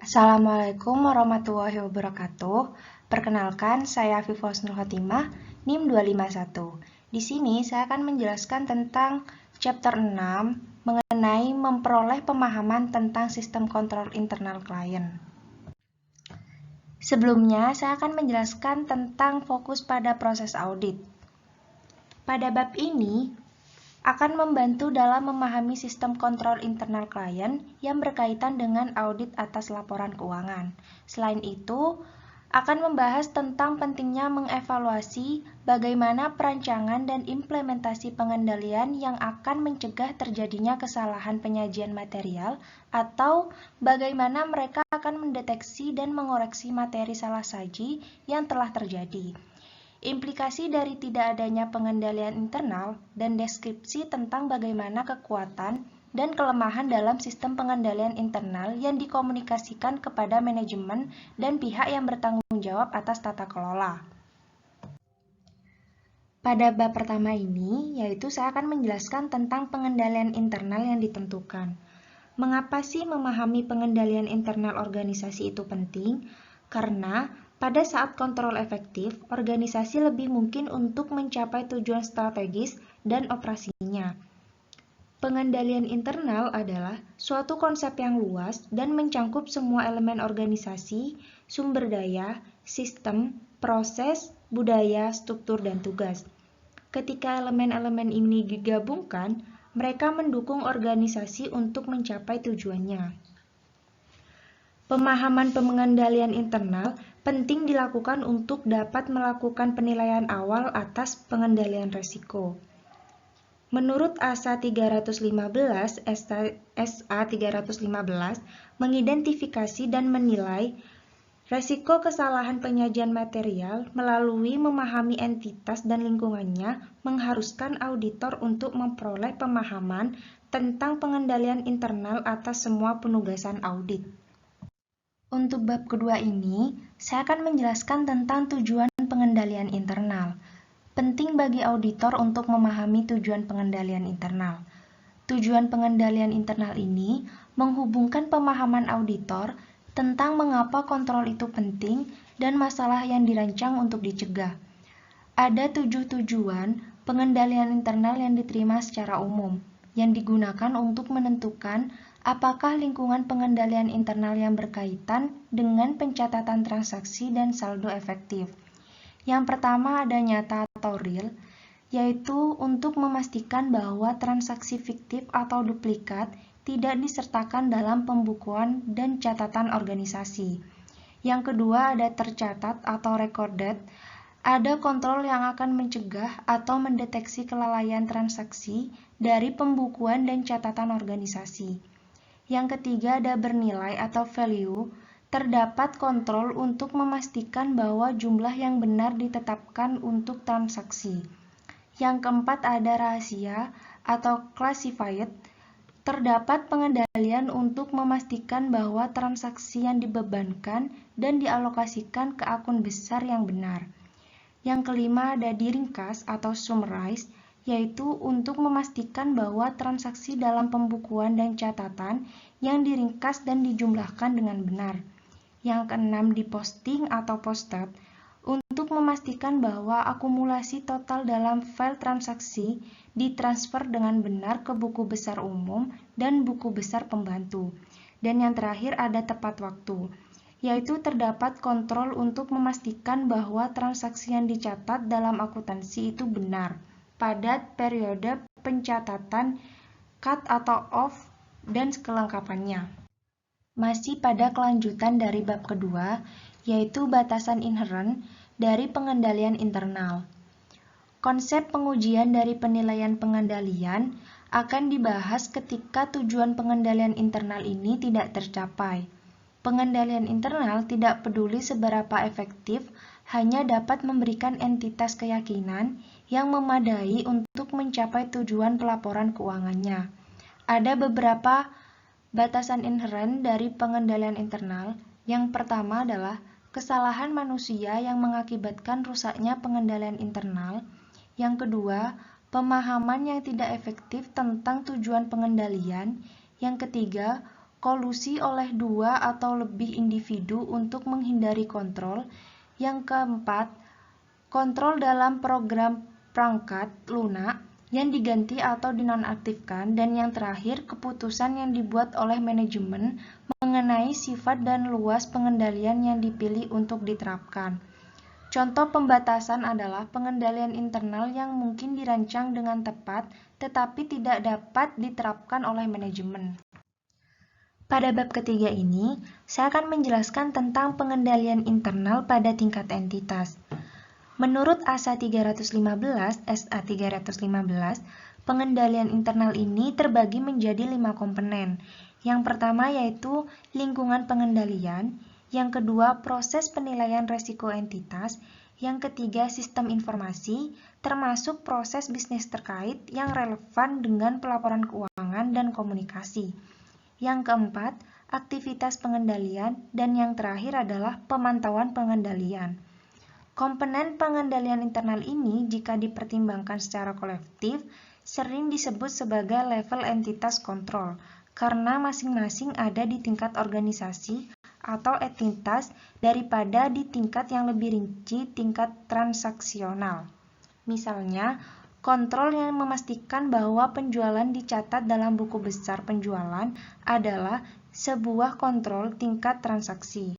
Assalamualaikum warahmatullahi wabarakatuh. Perkenalkan, saya Viva Husnul Khotimah, NIM 251. Di sini saya akan menjelaskan tentang chapter 6 mengenai memperoleh pemahaman tentang sistem kontrol internal klien. Sebelumnya, saya akan menjelaskan tentang fokus pada proses audit. Pada bab ini, akan membantu dalam memahami sistem kontrol internal klien yang berkaitan dengan audit atas laporan keuangan. Selain itu, akan membahas tentang pentingnya mengevaluasi bagaimana perancangan dan implementasi pengendalian yang akan mencegah terjadinya kesalahan penyajian material atau bagaimana mereka akan mendeteksi dan mengoreksi materi salah saji yang telah terjadi. Implikasi dari tidak adanya pengendalian internal dan deskripsi tentang bagaimana kekuatan dan kelemahan dalam sistem pengendalian internal yang dikomunikasikan kepada manajemen dan pihak yang bertanggung jawab atas tata kelola. Pada bab pertama ini, yaitu saya akan menjelaskan tentang pengendalian internal yang ditentukan. Mengapa sih memahami pengendalian internal organisasi itu penting? Karena pada saat kontrol efektif, organisasi lebih mungkin untuk mencapai tujuan strategis dan operasinya. Pengendalian internal adalah suatu konsep yang luas dan mencangkup semua elemen organisasi, sumber daya, sistem, proses, budaya, struktur, dan tugas. Ketika elemen-elemen ini digabungkan, mereka mendukung organisasi untuk mencapai tujuannya. Pemahaman pengendalian internal penting dilakukan untuk dapat melakukan penilaian awal atas pengendalian risiko. Menurut ASA 315, SA 315 mengidentifikasi dan menilai risiko kesalahan penyajian material melalui memahami entitas dan lingkungannya mengharuskan auditor untuk memperoleh pemahaman tentang pengendalian internal atas semua penugasan audit. Untuk bab kedua ini, saya akan menjelaskan tentang tujuan pengendalian internal. Penting bagi auditor untuk memahami tujuan pengendalian internal. Tujuan pengendalian internal ini menghubungkan pemahaman auditor tentang mengapa kontrol itu penting dan masalah yang dirancang untuk dicegah. Ada 7 tujuan pengendalian internal yang diterima secara umum, yang digunakan untuk menentukan apakah lingkungan pengendalian internal yang berkaitan dengan pencatatan transaksi dan saldo efektif. Yang pertama ada nyata atau real, yaitu untuk memastikan bahwa transaksi fiktif atau duplikat tidak disertakan dalam pembukuan dan catatan organisasi. Yang kedua ada tercatat atau recorded, ada kontrol yang akan mencegah atau mendeteksi kelalaian transaksi dari pembukuan dan catatan organisasi. Yang ketiga ada bernilai atau value, terdapat kontrol untuk memastikan bahwa jumlah yang benar ditetapkan untuk transaksi. Yang keempat ada rahasia atau classified, terdapat pengendalian untuk memastikan bahwa transaksi yang dibebankan dan dialokasikan ke akun besar yang benar. Yang kelima ada diringkas atau summarize, yaitu untuk memastikan bahwa transaksi dalam pembukuan dan catatan yang diringkas dan dijumlahkan dengan benar. Yang keenam di posting atau posted, untuk memastikan bahwa akumulasi total dalam file transaksi ditransfer dengan benar ke buku besar umum dan buku besar pembantu. Dan yang terakhir ada tepat waktu, yaitu terdapat kontrol untuk memastikan bahwa transaksi yang dicatat dalam akuntansi itu benar pada periode pencatatan cut atau off dan kelengkapannya. Masih pada kelanjutan dari bab kedua, yaitu batasan inherent dari pengendalian internal. Konsep pengujian dari penilaian pengendalian akan dibahas ketika tujuan pengendalian internal ini tidak tercapai. Pengendalian internal tidak peduli seberapa efektif, hanya dapat memberikan entitas keyakinan yang memadai untuk mencapai tujuan pelaporan keuangannya. Ada beberapa batasan inherent dari pengendalian internal. Yang pertama adalah kesalahan manusia yang mengakibatkan rusaknya pengendalian internal. Yang kedua, pemahaman yang tidak efektif tentang tujuan pengendalian. Yang ketiga, kolusi oleh dua atau lebih individu untuk menghindari kontrol. Yang keempat, kontrol dalam program perangkat lunak yang diganti atau dinonaktifkan. Dan yang terakhir, keputusan yang dibuat oleh manajemen mengenai sifat dan luas pengendalian yang dipilih untuk diterapkan. Contoh pembatasan adalah pengendalian internal yang mungkin dirancang dengan tepat tetapi tidak dapat diterapkan oleh manajemen. Pada bab ketiga ini, saya akan menjelaskan tentang pengendalian internal pada tingkat entitas. Menurut ASA 315, SA 315, pengendalian internal ini terbagi menjadi 5 komponen. Yang pertama yaitu lingkungan pengendalian, yang kedua proses penilaian resiko entitas, yang ketiga sistem informasi, termasuk proses bisnis terkait yang relevan dengan pelaporan keuangan dan komunikasi. Yang keempat, aktivitas pengendalian, dan yang terakhir adalah pemantauan pengendalian. Komponen pengendalian internal ini jika dipertimbangkan secara kolektif sering disebut sebagai level entitas kontrol karena masing-masing ada di tingkat organisasi atau entitas daripada di tingkat yang lebih rinci tingkat transaksional. Misalnya, kontrol yang memastikan bahwa penjualan dicatat dalam buku besar penjualan adalah sebuah kontrol tingkat transaksi.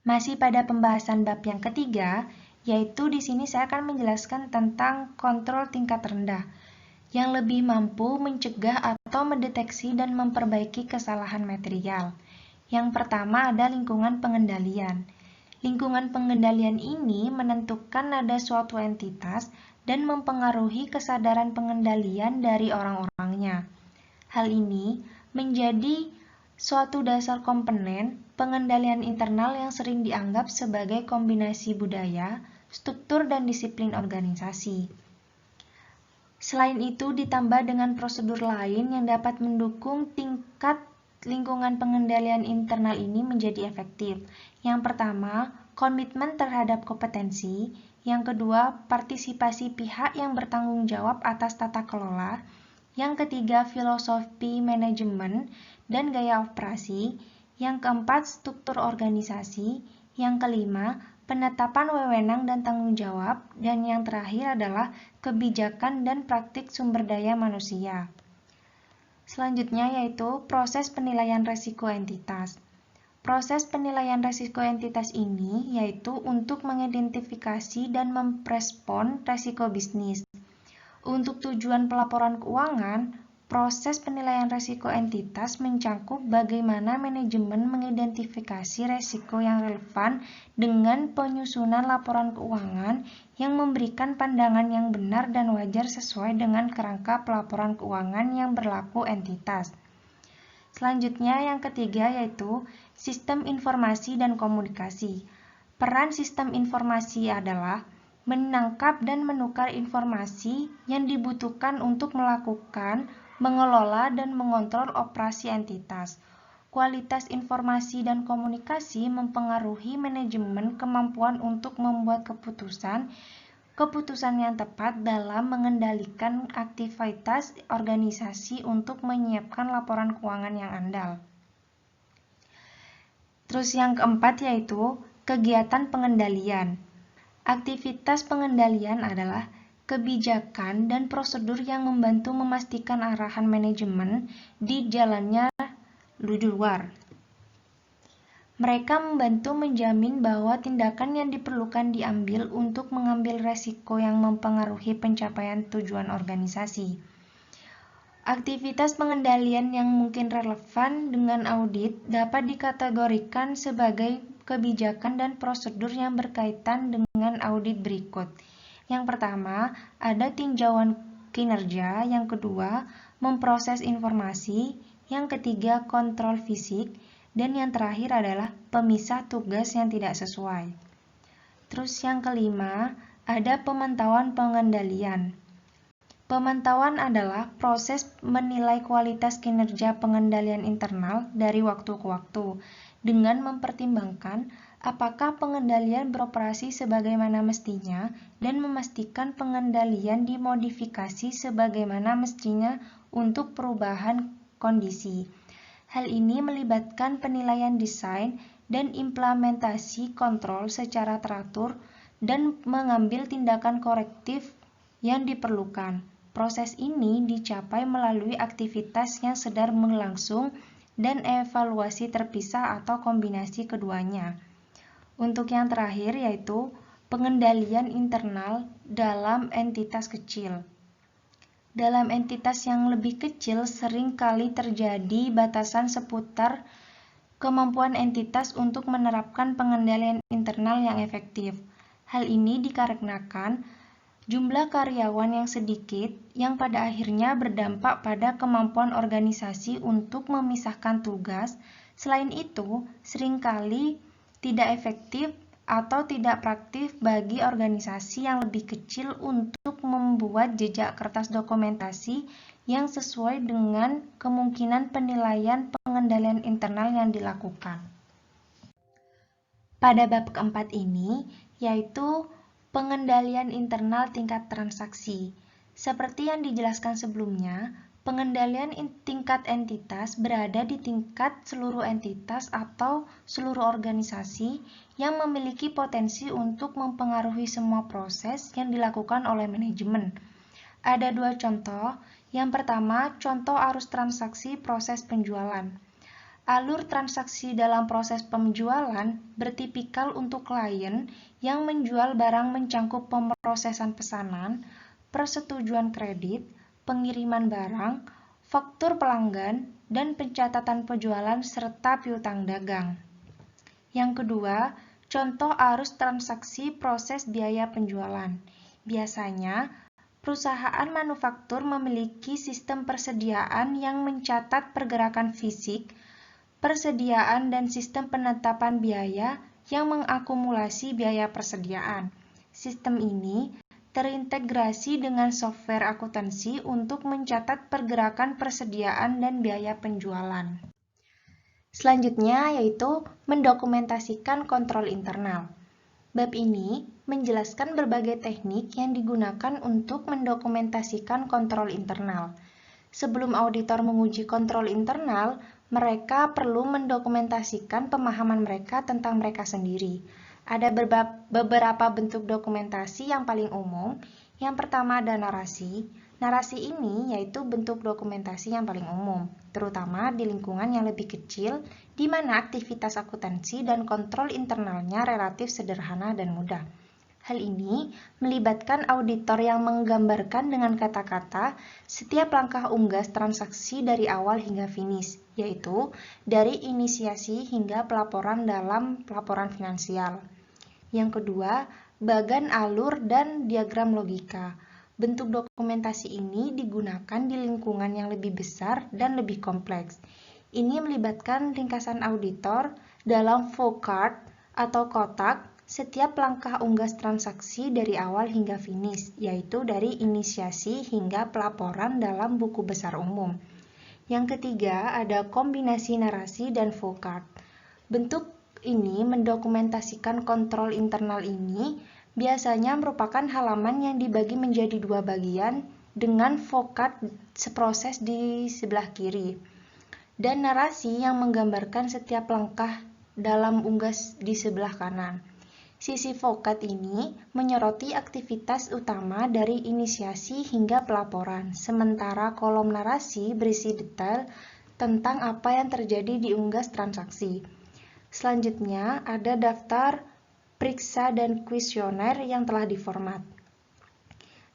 Masih pada pembahasan bab yang ketiga, yaitu di sini saya akan menjelaskan tentang kontrol tingkat rendah, yang lebih mampu mencegah atau mendeteksi dan memperbaiki kesalahan material. Yang pertama ada lingkungan pengendalian. Lingkungan pengendalian ini menentukan ada suatu entitas dan mempengaruhi kesadaran pengendalian dari orang-orangnya. Hal ini menjadi suatu dasar komponen pengendalian internal yang sering dianggap sebagai kombinasi budaya, struktur, dan disiplin organisasi. Selain itu, ditambah dengan prosedur lain yang dapat mendukung tingkat lingkungan pengendalian internal ini menjadi efektif. Yang pertama, komitmen terhadap kompetensi. Yang kedua, partisipasi pihak yang bertanggung jawab atas tata kelola. Yang ketiga, filosofi manajemen dan gaya operasi. Yang keempat, struktur organisasi. Yang kelima, penetapan wewenang dan tanggung jawab. Dan yang terakhir adalah kebijakan dan praktik sumber daya manusia. Selanjutnya yaitu proses penilaian risiko entitas. Proses penilaian risiko entitas ini yaitu untuk mengidentifikasi dan merespon risiko bisnis. Untuk tujuan pelaporan keuangan, proses penilaian risiko entitas mencakup bagaimana manajemen mengidentifikasi risiko yang relevan dengan penyusunan laporan keuangan yang memberikan pandangan yang benar dan wajar sesuai dengan kerangka pelaporan keuangan yang berlaku entitas. Selanjutnya yang ketiga yaitu sistem informasi dan komunikasi. Peran sistem informasi adalah menangkap dan menukar informasi yang dibutuhkan untuk melakukan, mengelola, dan mengontrol operasi entitas. Kualitas informasi dan komunikasi mempengaruhi manajemen kemampuan untuk membuat keputusan yang tepat dalam mengendalikan aktivitas organisasi untuk menyiapkan laporan keuangan yang andal. Terus yang keempat yaitu kegiatan pengendalian. Aktivitas pengendalian adalah kebijakan dan prosedur yang membantu memastikan arahan manajemen di jalannya di luar. Mereka membantu menjamin bahwa tindakan yang diperlukan diambil untuk mengambil resiko yang mempengaruhi pencapaian tujuan organisasi. Aktivitas pengendalian yang mungkin relevan dengan audit dapat dikategorikan sebagai kebijakan dan prosedur yang berkaitan dengan audit berikut. Yang pertama, ada tinjauan kinerja. Yang kedua, memproses informasi. Yang ketiga, kontrol fisik. Dan yang terakhir adalah pemisah tugas yang tidak sesuai. Terus yang kelima, ada pemantauan pengendalian. Pemantauan adalah proses menilai kualitas kinerja pengendalian internal dari waktu ke waktu dengan mempertimbangkan apakah pengendalian beroperasi sebagaimana mestinya dan memastikan pengendalian dimodifikasi sebagaimana mestinya untuk perubahan kondisi. Hal ini melibatkan penilaian desain dan implementasi kontrol secara teratur dan mengambil tindakan korektif yang diperlukan. Proses ini dicapai melalui aktivitas yang sedang berlangsung dan evaluasi terpisah atau kombinasi keduanya. Untuk yang terakhir yaitu pengendalian internal dalam entitas kecil. Dalam entitas yang lebih kecil sering kali terjadi batasan seputar kemampuan entitas untuk menerapkan pengendalian internal yang efektif. Hal ini dikarenakan jumlah karyawan yang sedikit yang pada akhirnya berdampak pada kemampuan organisasi untuk memisahkan tugas. Selain itu, seringkali tidak efektif atau tidak praktis bagi organisasi yang lebih kecil untuk membuat jejak kertas dokumentasi yang sesuai dengan kemungkinan penilaian pengendalian internal yang dilakukan. Pada bab keempat ini, yaitu pengendalian internal tingkat transaksi. Seperti yang dijelaskan sebelumnya, pengendalian tingkat entitas berada di tingkat seluruh entitas atau seluruh organisasi yang memiliki potensi untuk mempengaruhi semua proses yang dilakukan oleh manajemen. Ada dua contoh. Yang pertama, contoh arus transaksi proses penjualan. Alur transaksi dalam proses penjualan bertipikal untuk klien yang menjual barang mencangkup pemrosesan pesanan, persetujuan kredit, pengiriman barang, faktur pelanggan, dan pencatatan penjualan serta piutang dagang. Yang kedua, contoh arus transaksi proses biaya penjualan. Biasanya, perusahaan manufaktur memiliki sistem persediaan yang mencatat pergerakan fisik, persediaan dan sistem penetapan biaya yang mengakumulasi biaya persediaan. Sistem ini terintegrasi dengan software akuntansi untuk mencatat pergerakan persediaan dan biaya penjualan. Selanjutnya yaitu mendokumentasikan kontrol internal. Bab ini menjelaskan berbagai teknik yang digunakan untuk mendokumentasikan kontrol internal. Sebelum auditor menguji kontrol internal, mereka perlu mendokumentasikan pemahaman mereka tentang mereka sendiri. Ada beberapa bentuk dokumentasi yang paling umum. Yang pertama ada narasi. Narasi ini yaitu bentuk dokumentasi yang paling umum, terutama di lingkungan yang lebih kecil, di mana aktivitas akuntansi dan kontrol internalnya relatif sederhana dan mudah. Hal ini melibatkan auditor yang menggambarkan dengan kata-kata setiap langkah unggas transaksi dari awal hingga finish, yaitu dari inisiasi hingga pelaporan dalam laporan finansial. Yang kedua, bagan alur dan diagram logika. Bentuk dokumentasi ini digunakan di lingkungan yang lebih besar dan lebih kompleks. Ini melibatkan ringkasan auditor dalam flowchart atau kotak setiap langkah unggas transaksi dari awal hingga finish, yaitu dari inisiasi hingga pelaporan dalam buku besar umum. Yang ketiga, ada kombinasi narasi dan flowchart. Bentuk ini mendokumentasikan kontrol internal ini biasanya merupakan halaman yang dibagi menjadi dua bagian dengan flowchart seproses di sebelah kiri, dan narasi yang menggambarkan setiap langkah dalam unggas di sebelah kanan. Sisi flowchart ini menyoroti aktivitas utama dari inisiasi hingga pelaporan, sementara kolom narasi berisi detail tentang apa yang terjadi di unggas transaksi. Selanjutnya ada daftar periksa dan kuesioner yang telah diformat.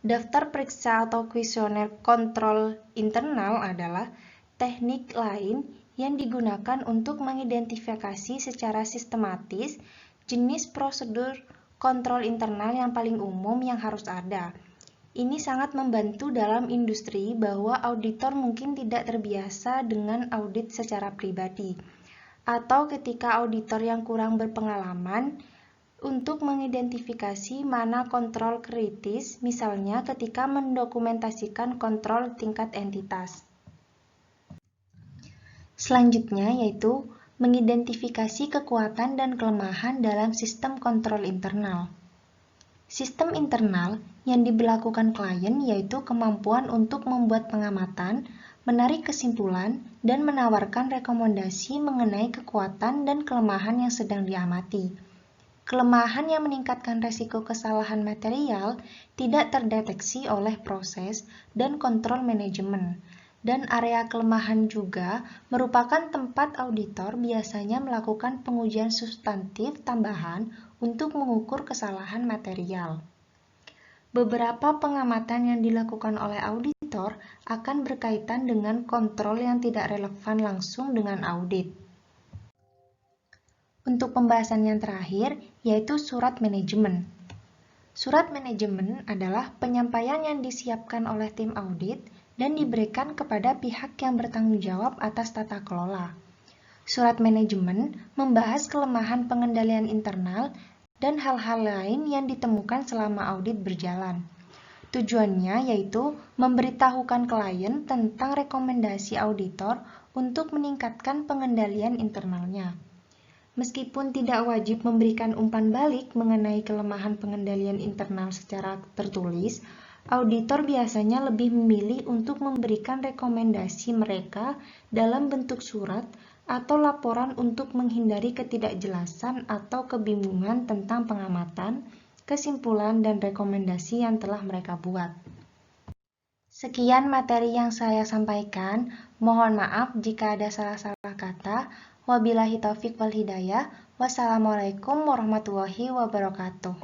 Daftar periksa atau kuesioner kontrol internal adalah teknik lain yang digunakan untuk mengidentifikasi secara sistematis jenis prosedur kontrol internal yang paling umum yang harus ada. Ini sangat membantu dalam industri bahwa auditor mungkin tidak terbiasa dengan audit secara pribadi, atau ketika auditor yang kurang berpengalaman untuk mengidentifikasi mana kontrol kritis, misalnya ketika mendokumentasikan kontrol tingkat entitas. Selanjutnya yaitu mengidentifikasi kekuatan dan kelemahan dalam sistem kontrol internal. Sistem internal yang diberlakukan klien yaitu kemampuan untuk membuat pengamatan, menarik kesimpulan, dan menawarkan rekomendasi mengenai kekuatan dan kelemahan yang sedang diamati. Kelemahan yang meningkatkan risiko kesalahan material tidak terdeteksi oleh proses dan kontrol manajemen, dan area kelemahan juga merupakan tempat auditor biasanya melakukan pengujian substantif tambahan untuk mengukur kesalahan material. Beberapa pengamatan yang dilakukan oleh auditor akan berkaitan dengan kontrol yang tidak relevan langsung dengan audit. Untuk pembahasan yang terakhir, yaitu surat manajemen. Surat manajemen adalah penyampaian yang disiapkan oleh tim audit dan diberikan kepada pihak yang bertanggung jawab atas tata kelola. Surat manajemen membahas kelemahan pengendalian internal dan hal-hal lain yang ditemukan selama audit berjalan. Tujuannya yaitu memberitahukan klien tentang rekomendasi auditor untuk meningkatkan pengendalian internalnya. Meskipun tidak wajib memberikan umpan balik mengenai kelemahan pengendalian internal secara tertulis, auditor biasanya lebih memilih untuk memberikan rekomendasi mereka dalam bentuk surat atau laporan untuk menghindari ketidakjelasan atau kebingungan tentang pengamatan, kesimpulan, dan rekomendasi yang telah mereka buat. Sekian materi yang saya sampaikan. Mohon maaf jika ada salah-salah kata. Wabillahi taufiq wal hidayah. Wassalamualaikum warahmatullahi wabarakatuh.